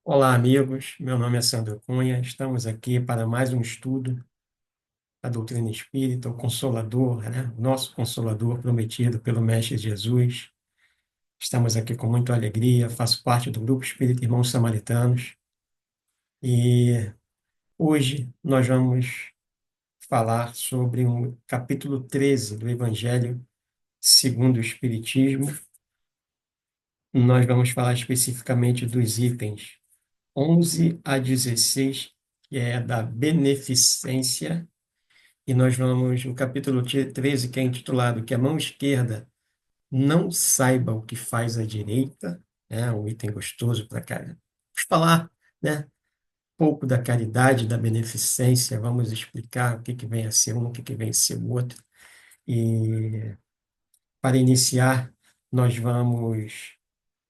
Olá, amigos. Meu nome é Sandro Cunha. Estamos aqui para mais um estudo da doutrina espírita, o Consolador, né? O nosso Consolador prometido pelo Mestre Jesus. Estamos aqui com muita alegria. Faço parte do Grupo Espírita Irmãos Samaritanos e hoje nós vamos falar sobre o capítulo 13 do Evangelho segundo o Espiritismo. Nós vamos falar especificamente dos itens 11 a 16, que é da beneficência. E nós vamos no capítulo 13, que é intitulado Que a mão esquerda não saiba o que faz a direita, né? Um item gostoso para cá. Vamos falar, né? Um pouco da caridade, da beneficência, vamos explicar o que que vem a ser um, o que que vem a ser o outro. E para iniciar, nós vamos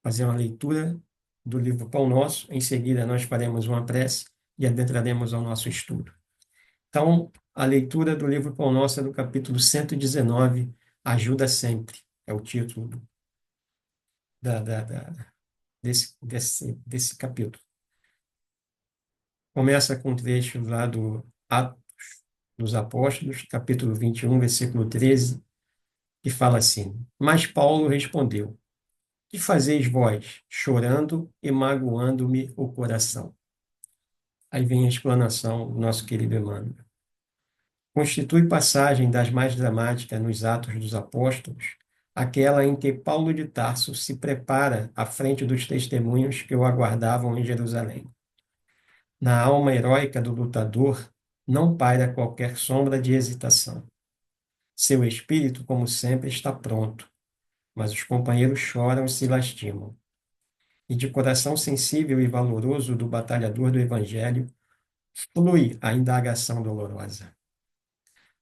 fazer uma leitura do livro Pão Nosso, em seguida nós faremos uma prece e adentraremos ao nosso estudo. Então, a leitura do livro Pão Nosso é do capítulo 119, Ajuda Sempre, é o título da, da, da- desse capítulo. Começa com um trecho lá do Atos dos Apóstolos, capítulo 21, versículo 13, que fala assim: Mas Paulo respondeu: Que fazeis vós, chorando e magoando-me o coração? Aí vem a explanação do nosso querido Emmanuel. Constitui passagem das mais dramáticas nos Atos dos Apóstolos, aquela em que Paulo de Tarso se prepara à frente dos testemunhos que o aguardavam em Jerusalém. Na alma heróica do lutador não paira qualquer sombra de hesitação. Seu espírito, como sempre, está pronto, mas os companheiros choram e se lastimam. E de coração sensível e valoroso do batalhador do Evangelho, flui a indagação dolorosa.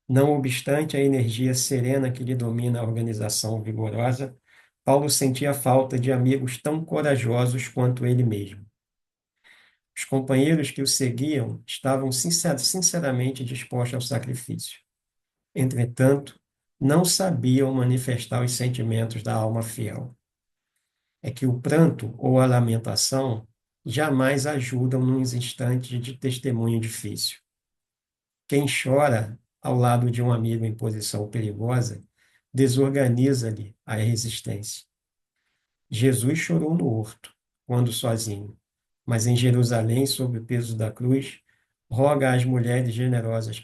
Não obstante a energia serena que lhe domina a organização vigorosa, Paulo sentia falta de amigos tão corajosos quanto ele mesmo. Os companheiros que o seguiam estavam sinceramente dispostos ao sacrifício. Entretanto, não sabiam manifestar os sentimentos da alma fiel. É que o pranto ou a lamentação jamais ajudam nos instantes de testemunho difícil. Quem chora ao lado de um amigo em posição perigosa desorganiza-lhe a resistência. Jesus chorou no horto, quando sozinho, mas em Jerusalém, sob o peso da cruz, roga às mulheres generosas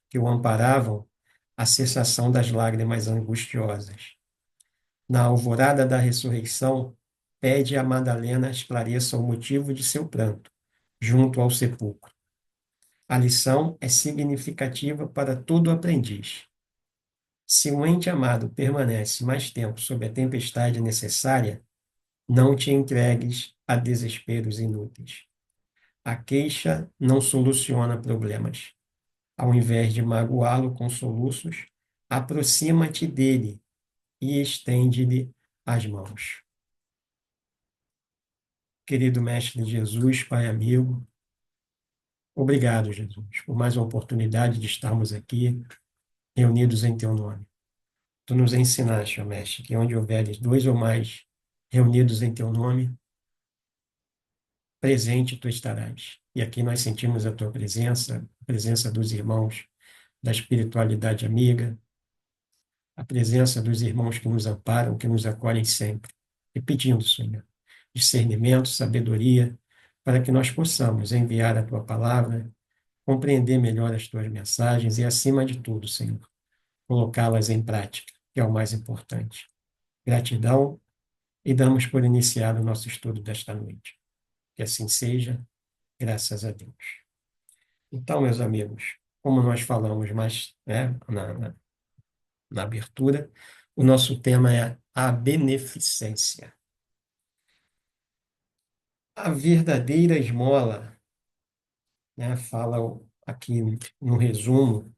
que o amparavam a cessação das lágrimas angustiosas. Na alvorada da ressurreição, pede a Madalena esclareça o motivo de seu pranto, junto ao sepulcro. A lição é significativa para todo aprendiz. Se um ente amado permanece mais tempo sob a tempestade necessária, não te entregues a desesperos inúteis. A queixa não soluciona problemas. Ao invés de magoá-lo com soluços, aproxima-te dele e estende-lhe as mãos. Querido Mestre Jesus, Pai amigo, obrigado, Jesus, por mais uma oportunidade de estarmos aqui reunidos em teu nome. Tu nos ensinaste, ó Mestre, que onde houveres dois ou mais reunidos em teu nome, presente tu estarás. E aqui nós sentimos a tua presença, a presença dos irmãos da espiritualidade amiga, a presença dos irmãos que nos amparam, que nos acolhem sempre. E pedindo, Senhor, discernimento, sabedoria, para que nós possamos enviar a tua palavra, compreender melhor as tuas mensagens e, acima de tudo, Senhor, colocá-las em prática, que é o mais importante. Gratidão e damos por iniciado o nosso estudo desta noite. Que assim seja, graças a Deus. Então, meus amigos, como nós falamos mais, né, na abertura, o nosso tema é a beneficência. A verdadeira esmola, né, fala aqui no resumo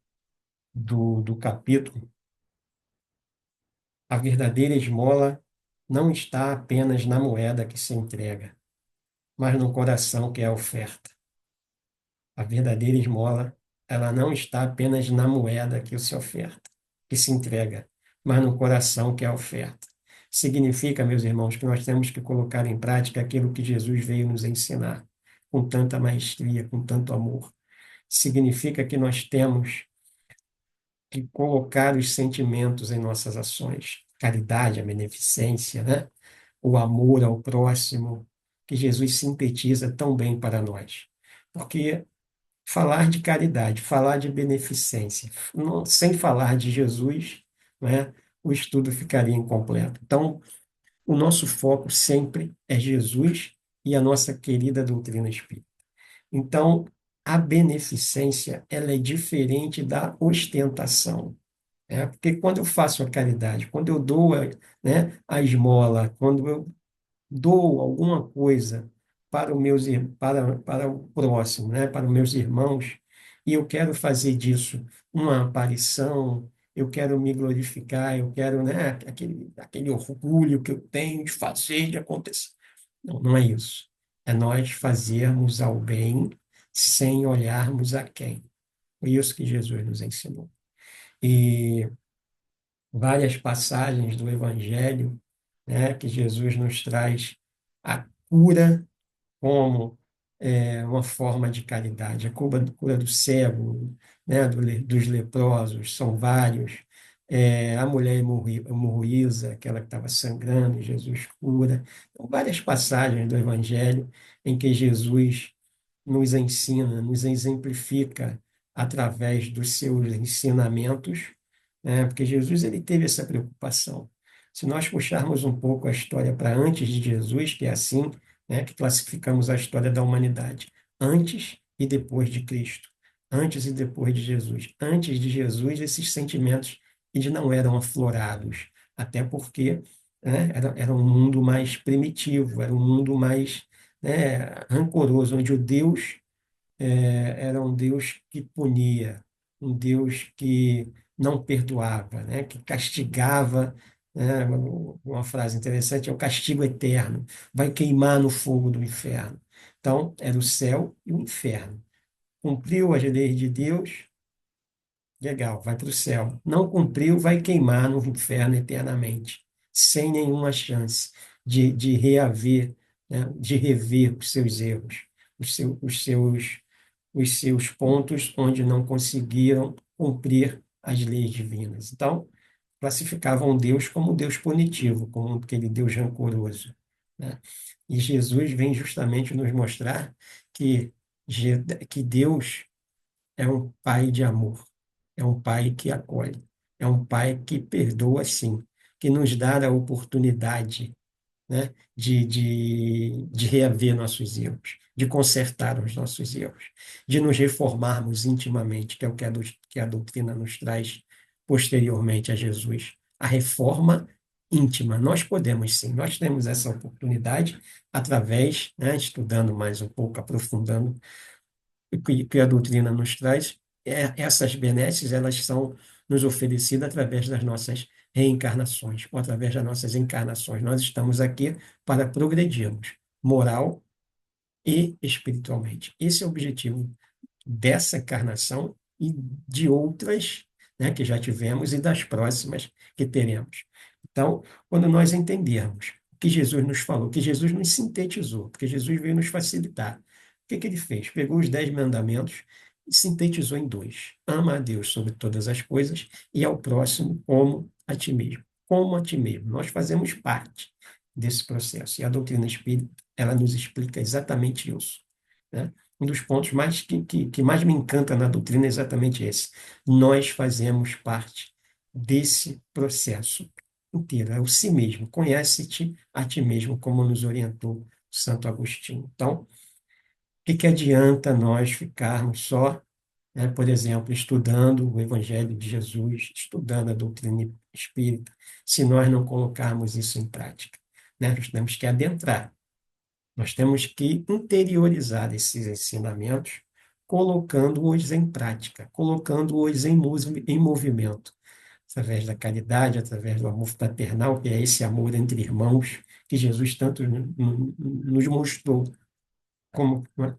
do capítulo, a verdadeira esmola não está apenas na moeda que se entrega, mas no coração que é a oferta. A verdadeira esmola, ela não está apenas na moeda que se oferta, que se entrega, mas no coração que é a oferta. Significa, meus irmãos, que nós temos que colocar em prática aquilo que Jesus veio nos ensinar, com tanta maestria, com tanto amor. Significa que nós temos que colocar os sentimentos em nossas ações, caridade, a beneficência, né? O amor ao próximo, que Jesus sintetiza tão bem para nós. Porque falar de caridade, falar de beneficência, sem falar de Jesus, né, o estudo ficaria incompleto. Então, o nosso foco sempre é Jesus e a nossa querida doutrina espírita. Então, a beneficência, ela é diferente da ostentação. Porque quando eu faço a caridade, quando eu dou né, a esmola, quando eu dou alguma coisa para o próximo, né, para os meus irmãos, e eu quero fazer disso uma aparição, eu quero me glorificar, eu quero, né, aquele orgulho que eu tenho de fazer, de acontecer. Não, não é isso. É nós fazermos ao bem sem olharmos a quem. Foi isso que Jesus nos ensinou. E várias passagens do Evangelho, né, que Jesus nos traz a cura como uma forma de caridade. A cura do cego, né, dos leprosos, são vários. A mulher hemorroísa, aquela que estava sangrando, Jesus cura. Então, várias passagens do Evangelho em que Jesus nos ensina, nos exemplifica através dos seus ensinamentos, né? Porque Jesus ele teve essa preocupação. Se nós puxarmos um pouco a história para antes de Jesus, que é assim, né, que classificamos a história da humanidade, antes e depois de Cristo, antes e depois de Jesus. Antes de Jesus, esses sentimentos eles não eram aflorados, até porque, né, era um mundo mais primitivo, era um mundo mais, né, rancoroso, onde o Deus era um Deus que punia, um Deus que não perdoava, né? Que castigava, né? Uma frase interessante é o castigo eterno, vai queimar no fogo do inferno. Então, era o céu e o inferno. Cumpriu as leis de Deus, legal, vai para o céu. Não cumpriu, vai queimar no inferno eternamente, sem nenhuma chance de reaver, né? De rever os seus erros, os seus pontos onde não conseguiram cumprir as leis divinas. Então, classificavam Deus como um Deus punitivo, como aquele Deus rancoroso, né? E Jesus vem justamente nos mostrar que, que Deus é um pai de amor, é um pai que acolhe, é um pai que perdoa, sim, que nos dá a oportunidade, né, de reaver nossos erros, de consertar os nossos erros, de nos reformarmos intimamente, que é o que que a doutrina nos traz posteriormente a Jesus. A reforma íntima. Nós podemos sim, nós temos essa oportunidade através, né, estudando mais um pouco, aprofundando que a doutrina nos traz, essas benesses, elas são nos oferecidas através das nossas reencarnações, ou através das nossas encarnações. Nós estamos aqui para progredirmos, moral e espiritualmente. Esse é o objetivo dessa encarnação e de outras, né, que já tivemos e das próximas que teremos. Então, quando nós entendermos o que Jesus nos falou, o que Jesus nos sintetizou, porque Jesus veio nos facilitar, o que ele fez? Pegou os 10 mandamentos e sintetizou em dois: ama a Deus sobre todas as coisas e ao próximo como a ti mesmo. Como a ti mesmo. Nós fazemos parte desse processo. E a doutrina espírita, ela nos explica exatamente isso, né? Um dos pontos que mais me encanta na doutrina é exatamente esse. Nós fazemos parte desse processo inteiro, é o si mesmo. Conhece-te a ti mesmo, como nos orientou Santo Agostinho. Então, o que adianta nós ficarmos só, né, por exemplo, estudando o Evangelho de Jesus, estudando a doutrina espírita, se nós não colocarmos isso em prática, né? Nós temos que adentrar. Nós temos que interiorizar esses ensinamentos, colocando-os em prática, colocando-os em movimento, através da caridade, através do amor fraternal, que é esse amor entre irmãos que Jesus tanto nos mostrou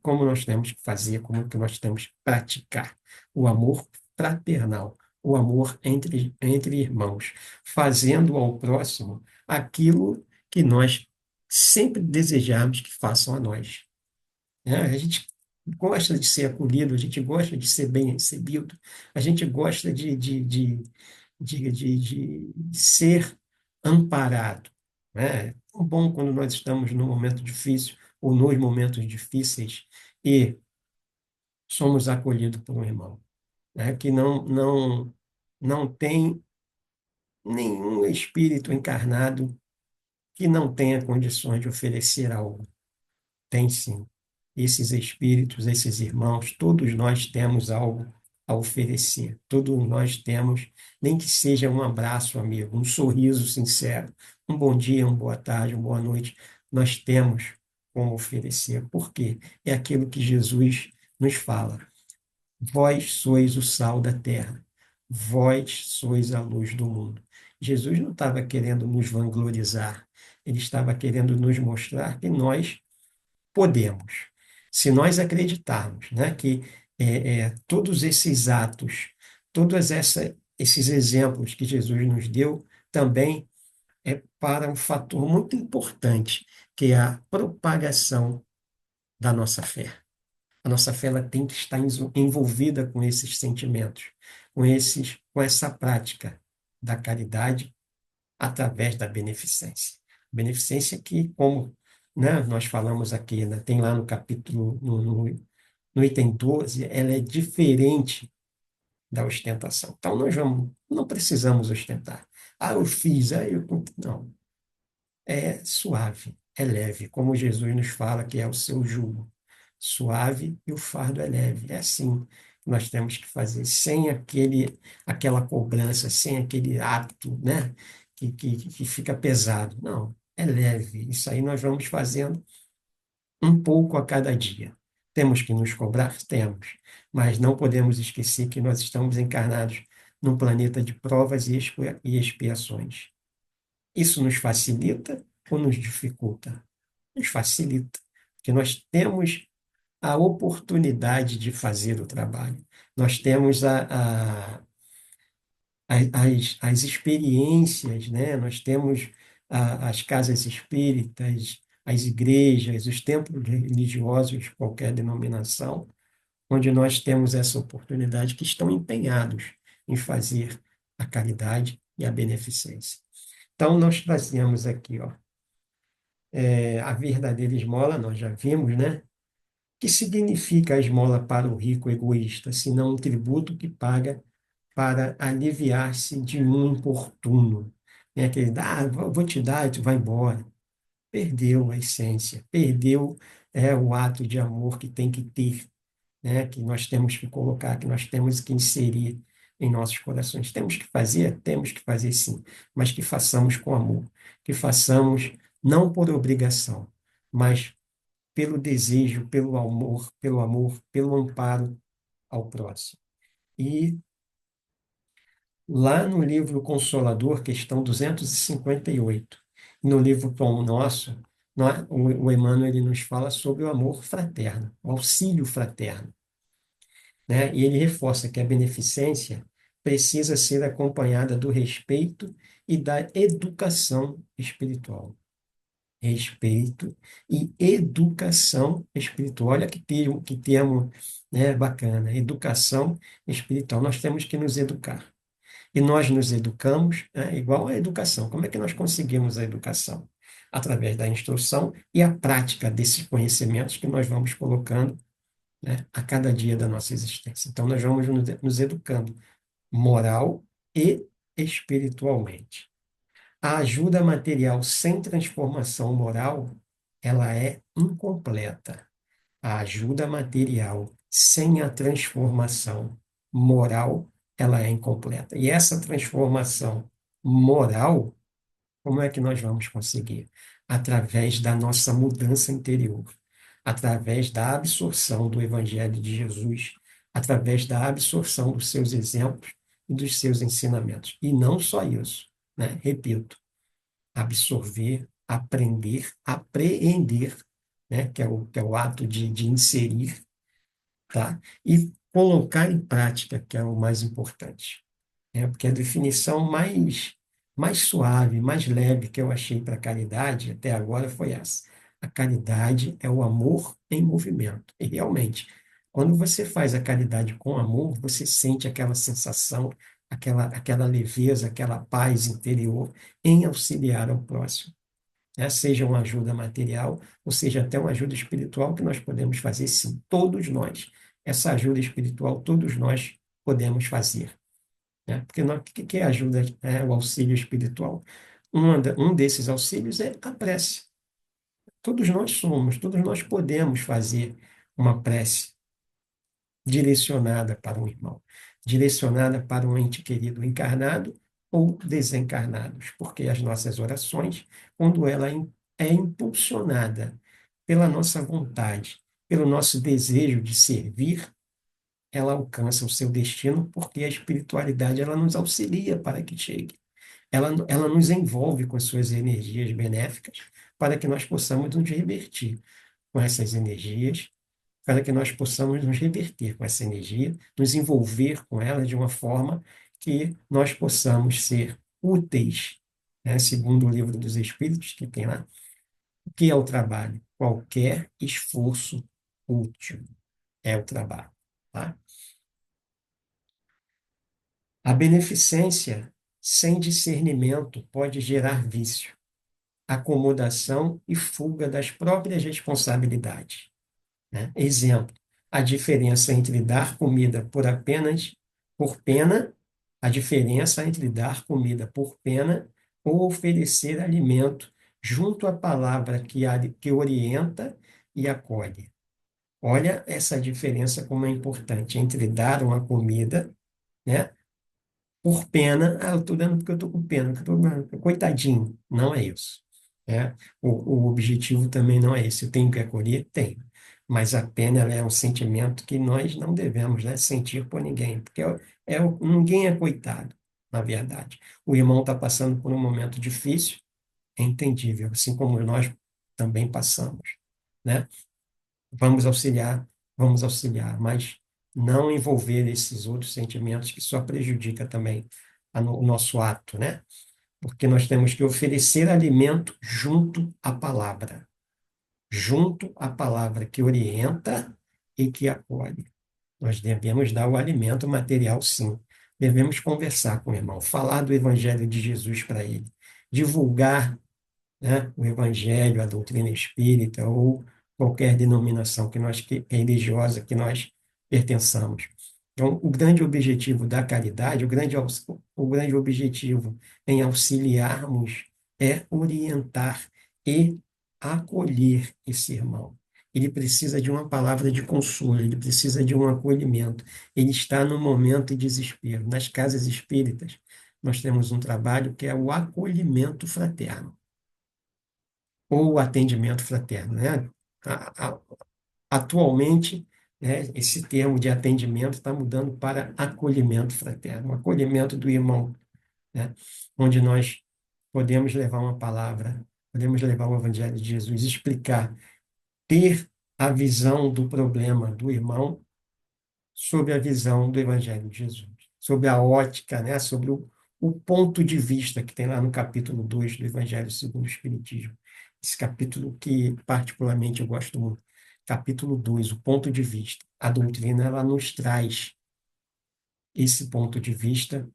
como nós temos que fazer, como que nós temos que praticar. O amor fraternal, o amor entre irmãos, fazendo ao próximo aquilo que nós sempre desejamos que façam a nós, né? A gente gosta de ser acolhido, a gente gosta de ser bem recebido, a gente gosta de ser amparado, né? É tão bom quando nós estamos num momento difícil ou nos momentos difíceis e somos acolhidos por um irmão, né? Que não tem nenhum espírito encarnado que não tenha condições de oferecer algo. Tem sim. Esses espíritos, esses irmãos, todos nós temos algo a oferecer. Todos nós temos, nem que seja um abraço, amigo, um sorriso sincero, um bom dia, uma boa tarde, uma boa noite, nós temos como oferecer. Por quê? É aquilo que Jesus nos fala. Vós sois o sal da terra, vós sois a luz do mundo. Jesus não estava querendo nos vanglorizar, ele estava querendo nos mostrar que nós podemos. Se nós acreditarmos, né, que todos esses atos, esses exemplos que Jesus nos deu, também é para um fator muito importante, que é a propagação da nossa fé. A nossa fé ela tem que estar envolvida com esses sentimentos, com essa prática da caridade através da beneficência. Beneficência que, como, né, nós falamos aqui, né, tem lá no capítulo, no item 12, ela é diferente da ostentação. Então, não precisamos ostentar. Ah, eu fiz, não. É suave, é leve, como Jesus nos fala que é o seu jugo. Suave e o fardo é leve. É assim que nós temos que fazer, sem aquela cobrança, sem aquele hábito, né, que fica pesado. Não, é leve. Isso aí nós vamos fazendo um pouco a cada dia. Temos que nos cobrar? Temos. Mas não podemos esquecer que nós estamos encarnados num planeta de provas e expiações. Isso nos facilita ou nos dificulta? Nos facilita, porque nós temos a oportunidade de fazer o trabalho. Nós temos as experiências, né? Nós temos as casas espíritas, as igrejas, os templos religiosos de qualquer denominação, onde nós temos essa oportunidade, que estão empenhados em fazer a caridade e a beneficência. Então, nós trazemos aqui, ó, a verdadeira esmola, nós já vimos, né? Que significa a esmola para o rico egoísta, senão um tributo que paga para aliviar-se de um importuno. É aquele, vou te dar e tu vai embora. Perdeu a essência, perdeu o ato de amor que tem que ter, né? Que nós temos que colocar, que nós temos que inserir em nossos corações. Temos que fazer sim, mas que façamos com amor, que façamos não por obrigação, mas pelo desejo, pelo amor, pelo amparo ao próximo. E lá no livro Consolador, questão 258, no livro Pão Nosso, o Emmanuel ele nos fala sobre o amor fraterno, o auxílio fraterno, né? E ele reforça que a beneficência precisa ser acompanhada do respeito e da educação espiritual. Respeito e educação espiritual. Olha que termo, né, bacana. Educação espiritual. Nós temos que nos educar. E nós nos educamos, né, igual à educação. Como é que nós conseguimos a educação? Através da instrução e a prática desses conhecimentos que nós vamos colocando, né, a cada dia da nossa existência. Então, nós vamos nos educando moral e espiritualmente. A ajuda material sem transformação moral, ela é incompleta. A ajuda material sem a transformação moral, ela é incompleta. E essa transformação moral, como é que nós vamos conseguir? Através da nossa mudança interior, através da absorção do Evangelho de Jesus, através da absorção dos seus exemplos e dos seus ensinamentos. E não só isso, né? Repito, absorver, aprender, apreender, né? Que é o ato de inserir, tá? E colocar em prática, que é o mais importante, né? Porque a definição mais mais suave, mais leve que eu achei para a caridade até agora foi essa. A caridade é o amor em movimento. E realmente, quando você faz a caridade com amor, você sente aquela sensação, aquela leveza, aquela paz interior em auxiliar ao próximo, né? Seja uma ajuda material, ou seja até uma ajuda espiritual que nós podemos fazer, sim, todos nós. Essa ajuda espiritual, todos nós podemos fazer, né? Porque o que é ajuda, o auxílio espiritual? Um desses auxílios é a prece. Todos nós podemos fazer uma prece direcionada para um irmão, direcionada para um ente querido encarnado ou desencarnados, porque as nossas orações, quando é impulsionada pela nossa vontade, pelo nosso desejo de servir, ela alcança o seu destino, porque a espiritualidade ela nos auxilia para que chegue. Ela nos envolve com as suas energias benéficas para que nós possamos nos revertir com essas energias, para que nós possamos nos reverter com essa energia, nos envolver com ela de uma forma que nós possamos ser úteis, né? Segundo o Livro dos Espíritos, que tem lá, o que é o trabalho? Qualquer esforço útil é o trabalho, tá? A beneficência sem discernimento pode gerar vício, acomodação e fuga das próprias responsabilidades, né? Exemplo, a diferença entre dar comida por pena, a diferença entre dar comida por pena ou oferecer alimento junto à palavra que orienta e acolhe. Olha essa diferença como é importante entre dar uma comida, né, por pena, eu estou dando porque eu estou com pena, coitadinho, não é isso. Né? O objetivo também não é esse. Eu tenho que acolher? Tenho. Mas a pena ela é um sentimento que nós não devemos, né, sentir por ninguém, porque ninguém é coitado, na verdade. O irmão está passando por um momento difícil, é entendível, assim como nós também passamos, né? Vamos auxiliar, vamos auxiliar, mas não envolver esses outros sentimentos que só prejudica também o nosso ato, né? Porque nós temos que oferecer alimento junto à palavra que orienta e que acolhe. Nós devemos dar o alimento material, sim. Devemos conversar com o irmão, falar do Evangelho de Jesus para ele, divulgar, né, o Evangelho, a doutrina espírita ou qualquer denominação religiosa que nós pertençamos. Então, o grande objetivo da caridade, o grande objetivo em auxiliarmos é orientar e acolher esse irmão. Ele precisa de uma palavra de consolo, ele precisa de um acolhimento. Ele está no momento de desespero. Nas casas espíritas, nós temos um trabalho que é o acolhimento fraterno ou atendimento fraterno, né? Atualmente, né, esse termo de atendimento está mudando para acolhimento fraterno, o acolhimento do irmão, né? Onde nós podemos levar uma palavra, podemos levar o Evangelho de Jesus, explicar, ter a visão do problema do irmão sob a visão do Evangelho de Jesus, sob a ótica, né, sobre o ponto de vista que tem lá no capítulo 2 do Evangelho segundo o Espiritismo. Esse capítulo que, particularmente, eu gosto muito. Capítulo 2, o ponto de vista. A doutrina, ela nos traz esse ponto de vista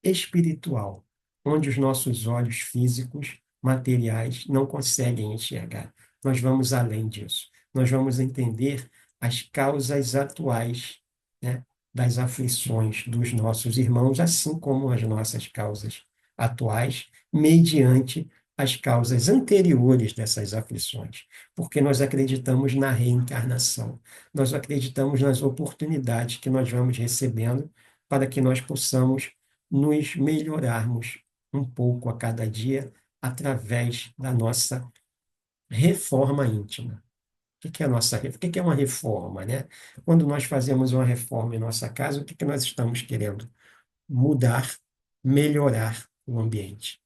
espiritual, onde os nossos olhos físicos, materiais, não conseguem enxergar. Nós vamos além disso. Nós vamos entender as causas atuais, né, das aflições dos nossos irmãos, assim como as nossas causas atuais, mediante as causas anteriores dessas aflições, porque nós acreditamos na reencarnação, nós acreditamos nas oportunidades que nós vamos recebendo para que nós possamos nos melhorarmos um pouco a cada dia através da nossa reforma íntima. O que é a o que é uma reforma, né? Quando nós fazemos uma reforma em nossa casa, o que nós estamos querendo? Mudar, melhorar o ambiente,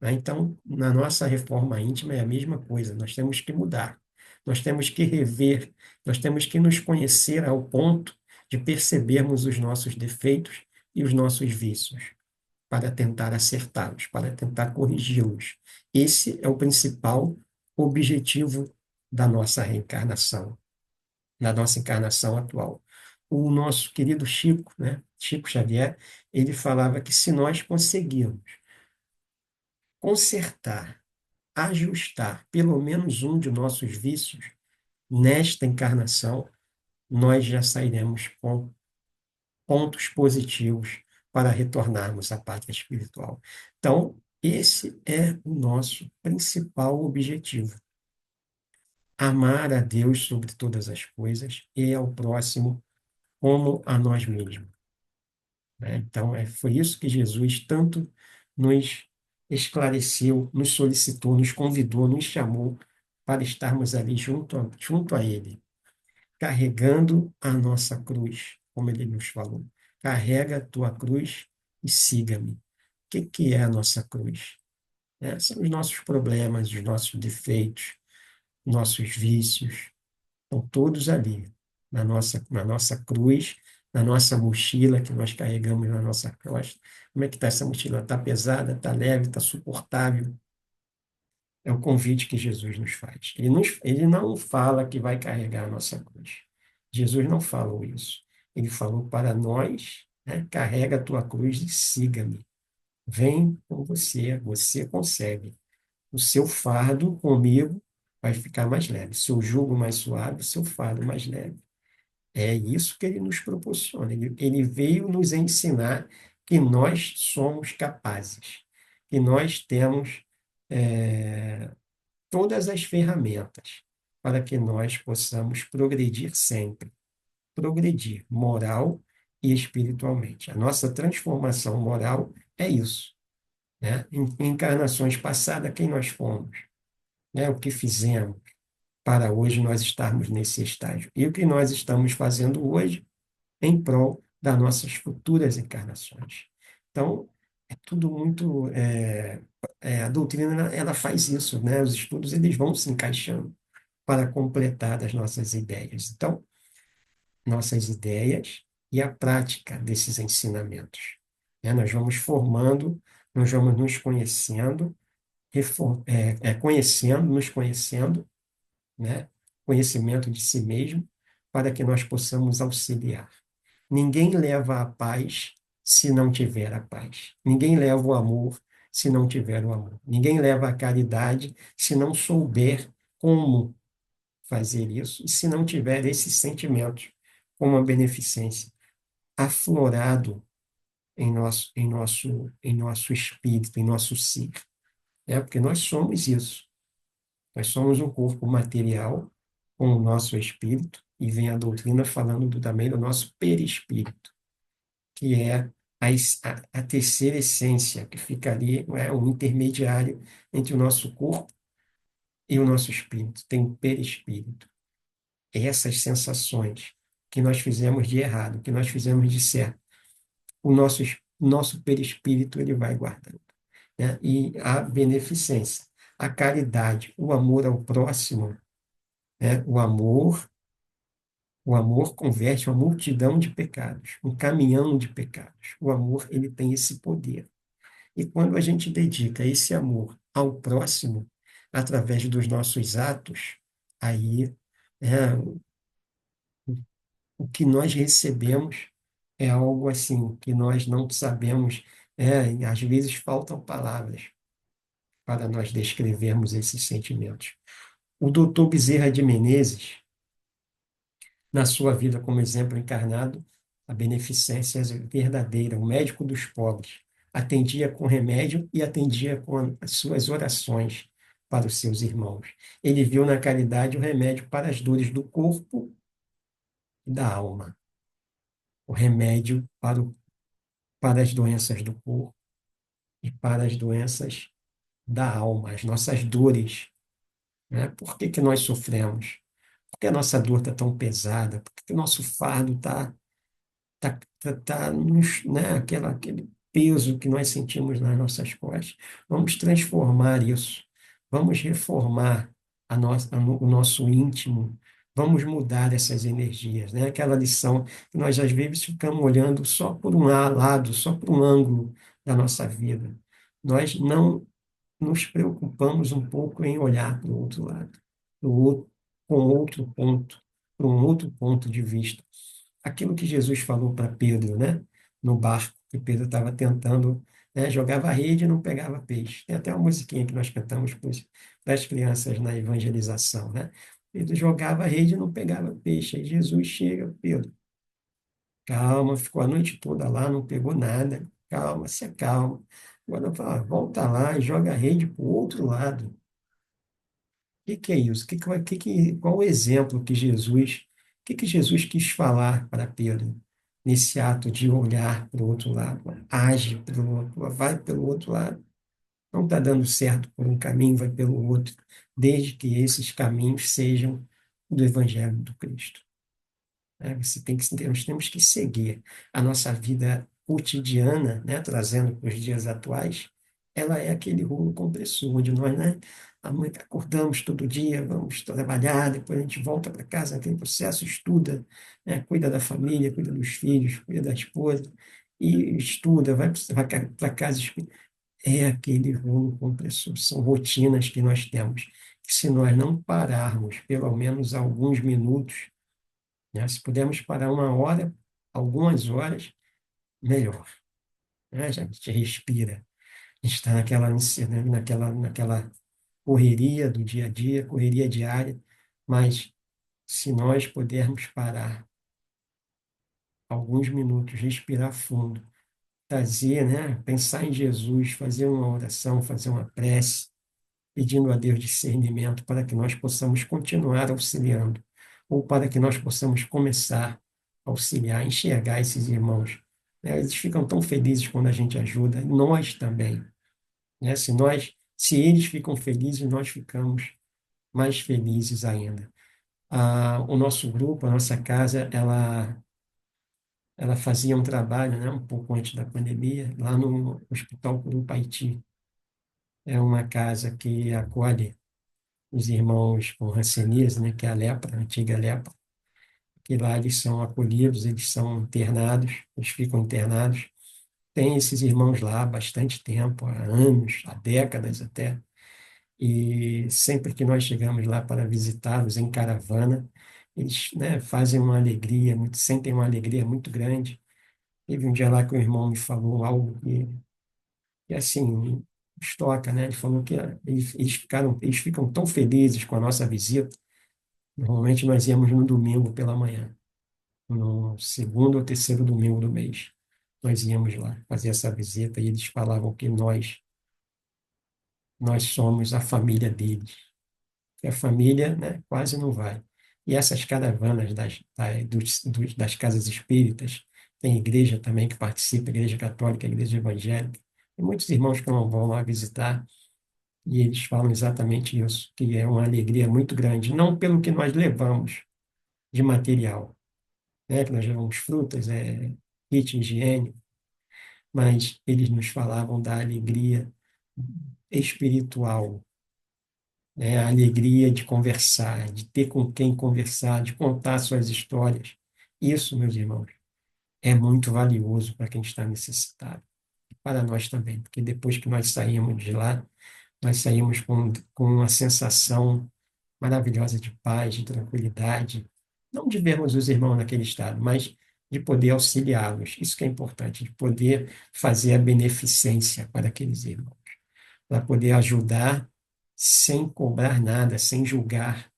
né? Então, na nossa reforma íntima é a mesma coisa, nós temos que mudar, nós temos que rever, nós temos que nos conhecer ao ponto de percebermos os nossos defeitos e os nossos vícios. para tentar acertá-los, para tentar corrigi-los. Esse é o principal objetivo da nossa reencarnação, da nossa encarnação atual. O nosso querido Chico, né, Chico Xavier, ele falava que se nós conseguirmos consertar, ajustar pelo menos um de nossos vícios nesta encarnação, nós já sairemos com pontos positivos para retornarmos à pátria espiritual. Então, esse é o nosso principal objetivo: amar a Deus sobre todas as coisas e ao próximo como a nós mesmos, né? Então, foi isso que Jesus tanto nos esclareceu, nos solicitou, nos convidou, nos chamou para estarmos ali junto a Ele, carregando a nossa cruz, como Ele nos falou. Carrega a tua cruz e siga-me. O que é a nossa cruz? São os nossos problemas, os nossos defeitos, nossos vícios, estão todos ali, na nossa cruz, na nossa mochila que nós carregamos na nossa costa. Como é que está essa mochila? Está pesada, está leve, está suportável? É o convite que Jesus nos faz. Ele não fala que vai carregar a nossa cruz. Jesus não falou isso. Ele falou para nós, né, carrega a tua cruz e siga-me. Vem com você, você consegue. O seu fardo comigo vai ficar mais leve. Seu jugo mais suave, o seu fardo mais leve. É isso que ele nos proporciona. Ele veio nos ensinar que nós somos capazes, que nós temos todas as ferramentas para que nós possamos progredir sempre. Progredir moral e espiritualmente. A nossa transformação moral é isso, né? Em encarnações passadas, quem nós fomos, né? O que fizemos para hoje nós estarmos nesse estágio. E o que nós estamos fazendo hoje em prol das nossas futuras encarnações. Então, é tudo muito... a doutrina ela faz isso, né? Os estudos eles vão se encaixando para completar as nossas ideias. Então, nossas ideias e a prática desses ensinamentos, né? Nós vamos formando, nós vamos nos conhecendo, conhecendo, nos conhecendo, né? Conhecimento de si mesmo, para que nós possamos auxiliar. Ninguém leva a paz se não tiver a paz. Ninguém leva o amor se não tiver o amor. Ninguém leva a caridade se não souber como fazer isso e se não tiver esses sentimentos, como a beneficência, aflorado em nosso espírito, em nosso ser. Porque nós somos isso. Nós somos um corpo material com o nosso espírito, e vem a doutrina falando também do nosso perispírito, que é a terceira essência, que fica ali, um intermediário entre o nosso corpo e o nosso espírito. Tem o perispírito. Essas sensações que nós fizemos de errado, que nós fizemos de certo, o nosso perispírito ele vai guardando, né? E a beneficência, a caridade, o amor ao próximo, né? O amor converte uma multidão de pecados, um caminhão de pecados. O amor, ele tem esse poder. E quando a gente dedica esse amor ao próximo, através dos nossos atos, aí o que nós recebemos é algo assim, que nós não sabemos, às vezes faltam palavras para nós descrevermos esses sentimentos. O doutor Bezerra de Menezes, na sua vida como exemplo encarnado, a beneficência verdadeira, o médico dos pobres, atendia com remédio e atendia com as suas orações para os seus irmãos. Ele viu na caridade o remédio para as dores do corpo e da alma, o remédio para as doenças do corpo e para as doenças da alma, as nossas dores, né? Por que que nós sofremos? Por que a nossa dor está tão pesada? Por que que o nosso fardo né, aquele peso que nós sentimos nas nossas costas? Vamos transformar isso. Vamos reformar o nosso íntimo. Vamos mudar essas energias, né? Aquela lição que nós às vezes ficamos olhando só por um lado, só por um ângulo da nossa vida. Nós não nos preocupamos um pouco em olhar para o outro lado, pro outro, com outro ponto, para um outro ponto de vista. Aquilo que Jesus falou para Pedro, né? No barco, que Pedro estava tentando, né? Jogava a rede e não pegava peixe. Tem até uma musiquinha que nós cantamos para as crianças na evangelização, né? Pedro jogava a rede e não pegava peixe. Aí Jesus chega, Pedro, calma, ficou a noite toda lá, não pegou nada. Calma, se acalma. Agora fala, volta lá e joga a rede para o outro lado. O que que é isso? Qual o exemplo que Jesus quis falar para Pedro nesse ato de olhar para o outro lado? Age pelo outro, vai pelo outro lado. Não está dando certo por um caminho, vai pelo outro, desde que esses caminhos sejam do Evangelho do Cristo. Né? Nós temos que seguir a nossa vida cotidiana, né, trazendo para os dias atuais, ela é aquele rolo compressor, onde nós, né, acordamos todo dia, vamos trabalhar, depois a gente volta para casa, aquele processo, estuda, né, cuida da família, cuida dos filhos, cuida da esposa, e estuda, vai para casa, é aquele rolo compressor, são rotinas que nós temos, que se nós não pararmos pelo menos alguns minutos, né? Se pudermos parar uma hora, algumas horas, melhor. Né? A gente respira. A gente está naquela correria do dia a dia, correria diária, mas se nós pudermos parar alguns minutos, respirar fundo, trazer, né? Pensar em Jesus, fazer uma oração, fazer uma prece, pedindo a Deus discernimento para que nós possamos continuar auxiliando, ou para que nós possamos começar a auxiliar, enxergar esses irmãos. Né? Eles ficam tão felizes quando a gente ajuda, nós também. Né? Se eles ficam felizes, nós ficamos mais felizes ainda. O nosso grupo, a nossa casa, ela fazia um trabalho, né, um pouco antes da pandemia, lá no Hospital Curupaiti. É uma casa que acolhe os irmãos com hanseníase, né, que é a lepra, a antiga lepra, que lá eles são acolhidos, eles são internados, eles ficam internados. Tem esses irmãos lá há bastante tempo, há anos, há décadas até, e sempre que nós chegamos lá para visitá-los em caravana, eles, né, fazem uma alegria, sentem uma alegria muito grande. Teve um dia lá que o irmão me falou algo que assim, nos toca, né? Ele falou que eles ficam tão felizes com a nossa visita. Normalmente nós íamos no domingo pela manhã, no segundo ou terceiro domingo do mês. Nós íamos lá fazer essa visita e eles falavam que nós somos a família deles. Que a família, né, quase não vai. E essas caravanas das casas espíritas, tem igreja também que participa, igreja católica, igreja evangélica. Tem muitos irmãos que não vão lá visitar e eles falam exatamente isso, que é uma alegria muito grande, não pelo que nós levamos de material, né, que nós levamos frutas, kit higiênico, mas eles nos falavam da alegria espiritual, né, a alegria de conversar, de ter com quem conversar, de contar suas histórias. Isso, meus irmãos, é muito valioso para quem está necessitado, e para nós também, porque depois que nós saímos de lá, nós saímos com uma sensação maravilhosa de paz, de tranquilidade, não de vermos os irmãos naquele estado, mas de poder auxiliá-los. Isso que é importante, de poder fazer a beneficência para aqueles irmãos, para poder ajudar sem cobrar nada, sem julgar.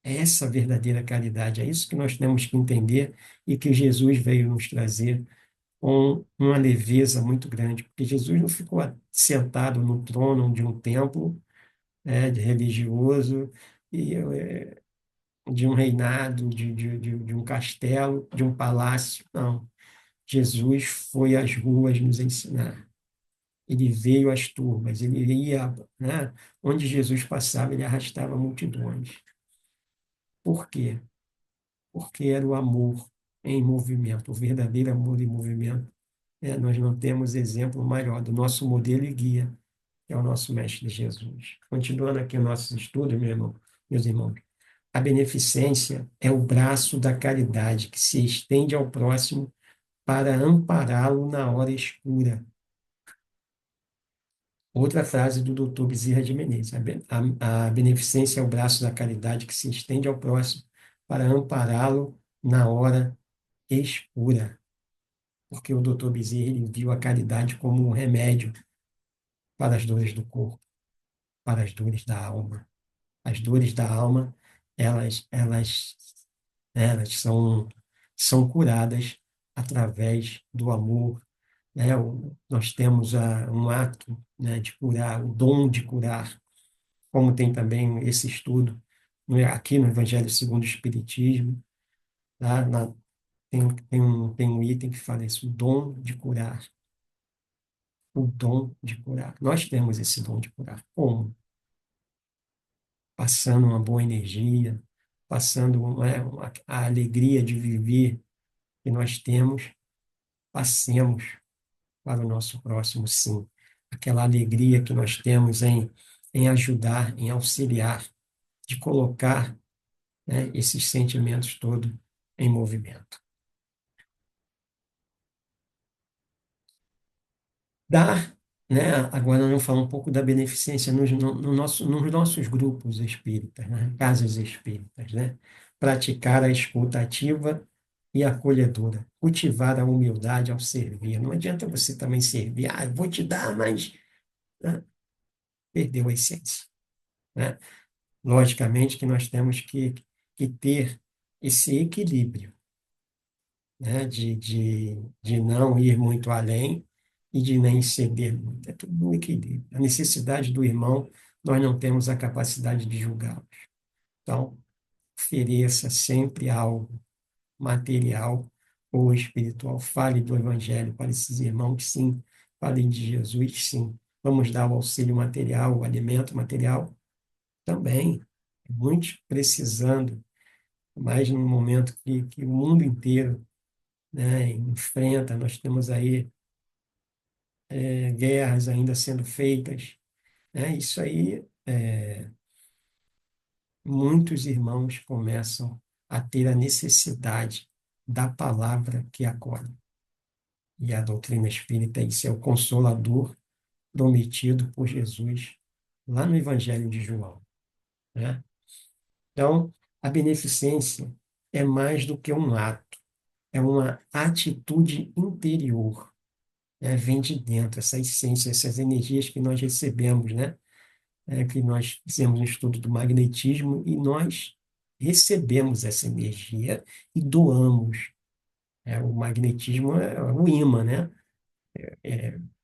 É essa verdadeira caridade, é isso que nós temos que entender e que Jesus veio nos trazer com uma leveza muito grande, porque Jesus não ficou sentado no trono de um templo, de religioso, e de um reinado, de um castelo, de um palácio. Não. Jesus foi às ruas nos ensinar. Ele veio às turmas, ele ia, né? Onde Jesus passava, ele arrastava multidões. Por quê? Porque era o amor em movimento, o verdadeiro amor em movimento. Nós não temos exemplo maior do nosso modelo e guia, que é o nosso Mestre Jesus. Continuando aqui o nosso estudo, meus irmãos, a beneficência é o braço da caridade que se estende ao próximo para ampará-lo na hora escura. Outra frase do Dr. Bezerra de Menezes: a beneficência é o braço da caridade que se estende ao próximo para ampará-lo na hora escura. Porque o Dr. Bezerra ele viu a caridade como um remédio para as dores do corpo, para as dores da alma. As dores da alma, elas são curadas através do amor, né? Nós temos um ato, né, de curar, o dom de curar, como tem também esse estudo aqui no Evangelho segundo o Espiritismo, tá? Tem um item que fala isso, o dom de curar, o dom de curar. Nós temos esse dom de curar. Como? Passando uma boa energia, passando, né, a alegria de viver que nós temos, passemos para o nosso próximo, sim. Aquela alegria que nós temos em ajudar, em auxiliar, de colocar, né, esses sentimentos todos em movimento. Dar, né, agora vamos falar um pouco da beneficência nos nossos grupos espíritas, né, casas espíritas, né? Praticar a escuta ativa e acolhedora, cultivar a humildade ao servir. Não adianta você também servir, eu vou te dar, mas, né, perdeu a essência, né? Logicamente que nós temos que ter esse equilíbrio, né? De não ir muito além e de nem ceder muito. É tudo um equilíbrio. A necessidade do irmão, nós não temos a capacidade de julgá-lo. Então, ofereça sempre algo material ou espiritual. Fale do Evangelho para esses irmãos, sim. Fale de Jesus, sim. Vamos dar o auxílio material, o alimento material também. Muitos precisando, mais no momento que o mundo inteiro, né, enfrenta. Nós temos aí guerras ainda sendo feitas, né? Isso aí, muitos irmãos começam a ter a necessidade da palavra que acolhe. E a doutrina espírita, isso é o consolador prometido por Jesus lá no Evangelho de João, né? Então, a beneficência é mais do que um ato, é uma atitude interior, né? Vem de dentro, essa essência, essas energias que nós recebemos, né? Que nós fizemos um estudo do magnetismo e nós recebemos essa energia e doamos. O magnetismo é o ímã, né?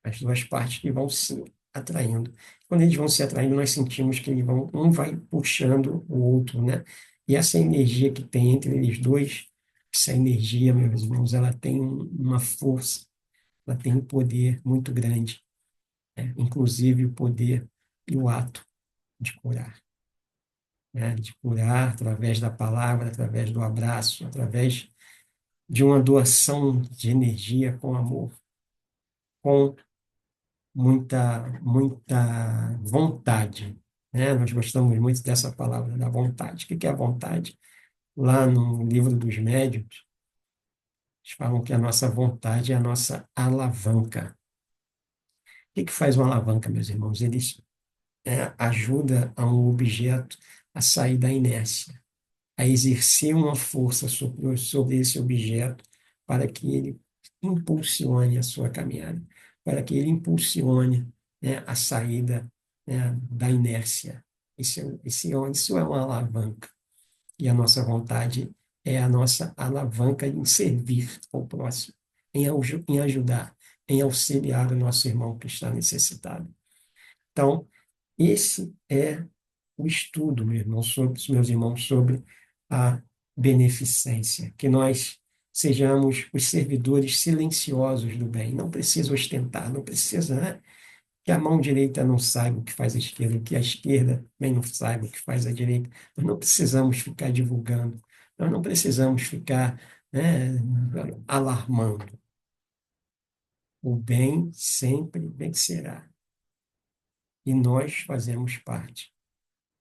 As duas partes que vão se atraindo. Quando eles vão se atraindo, nós sentimos que um vai puxando o outro, né? E essa energia que tem entre eles dois, essa energia, meus irmãos, ela tem uma força, ela tem um poder muito grande, né? Inclusive o poder e o ato de curar, né? De curar através da palavra, através do abraço, através de uma doação de energia com amor, com muita vontade, né? Nós gostamos muito dessa palavra, da vontade. O que é a vontade? Lá no livro dos Médiuns, eles falam que a nossa vontade é a nossa alavanca. O que faz uma alavanca, meus irmãos? Eles ajuda a um objeto a sair da inércia, a exercer uma força sobre esse objeto para que ele impulsione a sua caminhada, para que ele impulsione, né, a saída, né, da inércia. Isso é uma alavanca. E a nossa vontade é a nossa alavanca em servir ao próximo, em ajudar, em auxiliar o nosso irmão que está necessitado. Então, esse é o estudo, meus irmãos, sobre a beneficência, que nós sejamos os servidores silenciosos do bem. Não precisa ostentar, não precisa, né, que a mão direita não saiba o que faz a esquerda, que a esquerda também não saiba o que faz a direita. Nós não precisamos ficar divulgando, nós não precisamos ficar, né, alarmando. O bem sempre vencerá. E nós fazemos parte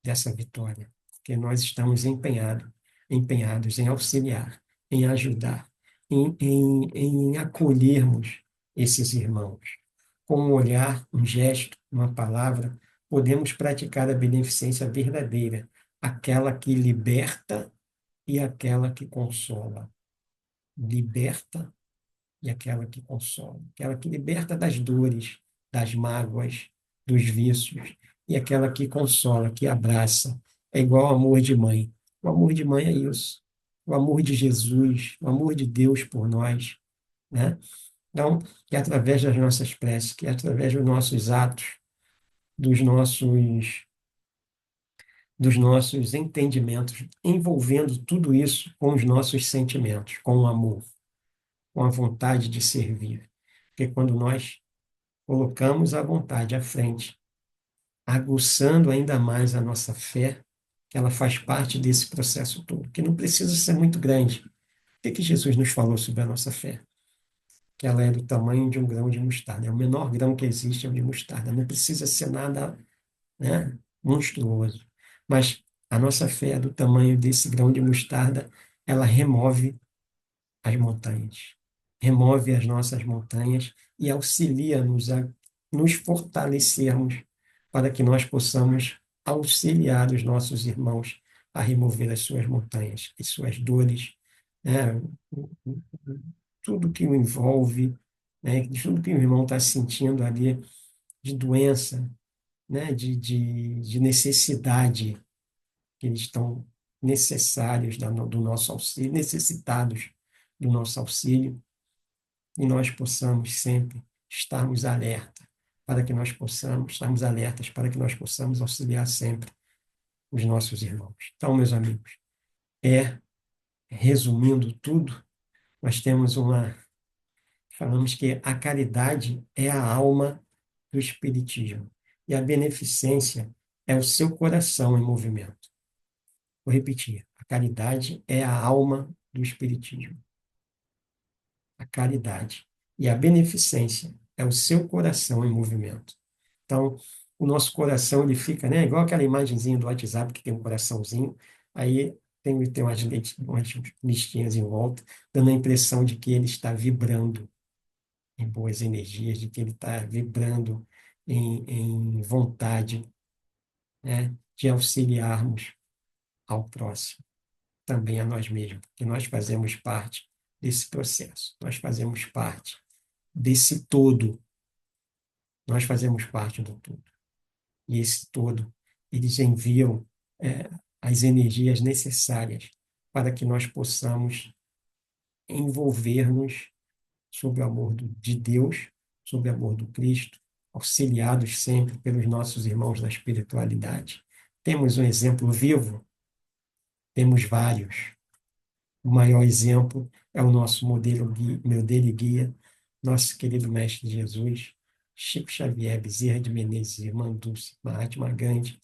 dessa vitória, porque nós estamos empenhados em auxiliar, em ajudar, em acolhermos esses irmãos. Com um olhar, um gesto, uma palavra, podemos praticar a beneficência verdadeira, aquela que liberta e aquela que consola. Liberta e aquela que consola. Aquela que liberta das dores, das mágoas, dos vícios, e aquela que consola, que abraça. É igual ao amor de mãe. O amor de mãe é isso. O amor de Jesus, o amor de Deus por nós, né? Então, que é através das nossas preces, que é através dos nossos atos, dos nossos entendimentos, envolvendo tudo isso com os nossos sentimentos, com o amor, com a vontade de servir. Porque quando nós colocamos a vontade à frente, aguçando ainda mais a nossa fé, que ela faz parte desse processo todo, que não precisa ser muito grande. O que Jesus nos falou sobre a nossa fé? Que ela é do tamanho de um grão de mostarda. É o menor grão que existe, é o de mostarda. Não precisa ser nada, né, monstruoso. Mas a nossa fé é do tamanho desse grão de mostarda, ela remove as montanhas, remove as nossas montanhas e auxilia-nos a nos fortalecermos para que nós possamos auxiliar os nossos irmãos a remover as suas montanhas, as suas dores, né? Tudo que o envolve, né? Tudo que o irmão está sentindo ali de doença, né? De necessidade, que eles estão necessários do nosso auxílio, necessitados do nosso auxílio, e nós possamos sempre estarmos alerta, para que nós possamos, estarmos alertas para que nós possamos auxiliar sempre os nossos irmãos. Então, meus amigos, resumindo tudo, nós temos falamos que a caridade é a alma do Espiritismo, e a beneficência é o seu coração em movimento. Vou repetir, a caridade é a alma do Espiritismo. A caridade. E a beneficência é o seu coração em movimento. Então, o nosso coração, ele fica, né, igual aquela imagenzinha do WhatsApp que tem um coraçãozinho, aí tem umas listinhas em volta, dando a impressão de que ele está vibrando em boas energias, de que ele está vibrando em vontade, né, de auxiliarmos ao próximo, também a nós mesmos, porque nós fazemos parte desse processo, nós fazemos parte desse todo, nós fazemos parte do todo. E esse todo, eles enviam as energias necessárias para que nós possamos envolver-nos sob o amor de Deus, sob o amor do Cristo, auxiliados sempre pelos nossos irmãos da espiritualidade. Temos um exemplo vivo, temos vários. O maior exemplo é o nosso modelo e guia, nosso querido Mestre Jesus, Chico Xavier, Bezerra de Menezes, Irmã Dulce, Mahatma Gandhi.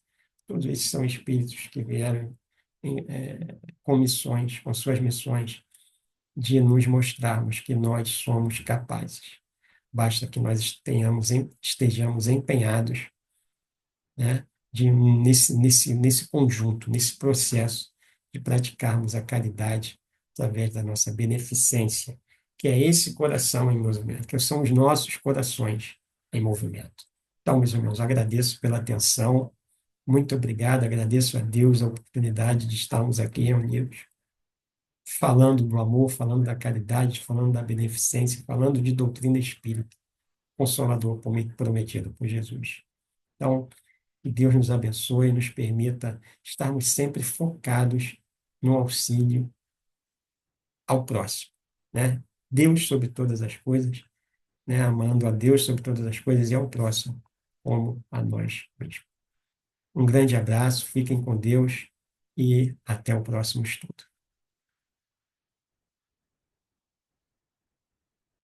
Todos esses são espíritos que vieram com missões, com suas missões, de nos mostrarmos que nós somos capazes. Basta que nós estejamos empenhados, né, nesse conjunto, nesse processo de praticarmos a caridade através da nossa beneficência, que é esse coração em movimento, que são os nossos corações em movimento. Então, meus irmãos, agradeço pela atenção, muito obrigado, agradeço a Deus a oportunidade de estarmos aqui reunidos, falando do amor, falando da caridade, falando da beneficência, falando de doutrina espírita, consolador prometido por Jesus. Então, que Deus nos abençoe e nos permita estarmos sempre focados no auxílio ao próximo, né? Deus sobre todas as coisas, né? Amando a Deus sobre todas as coisas e ao próximo como a nós mesmos. Um grande abraço, fiquem com Deus e até o próximo estudo.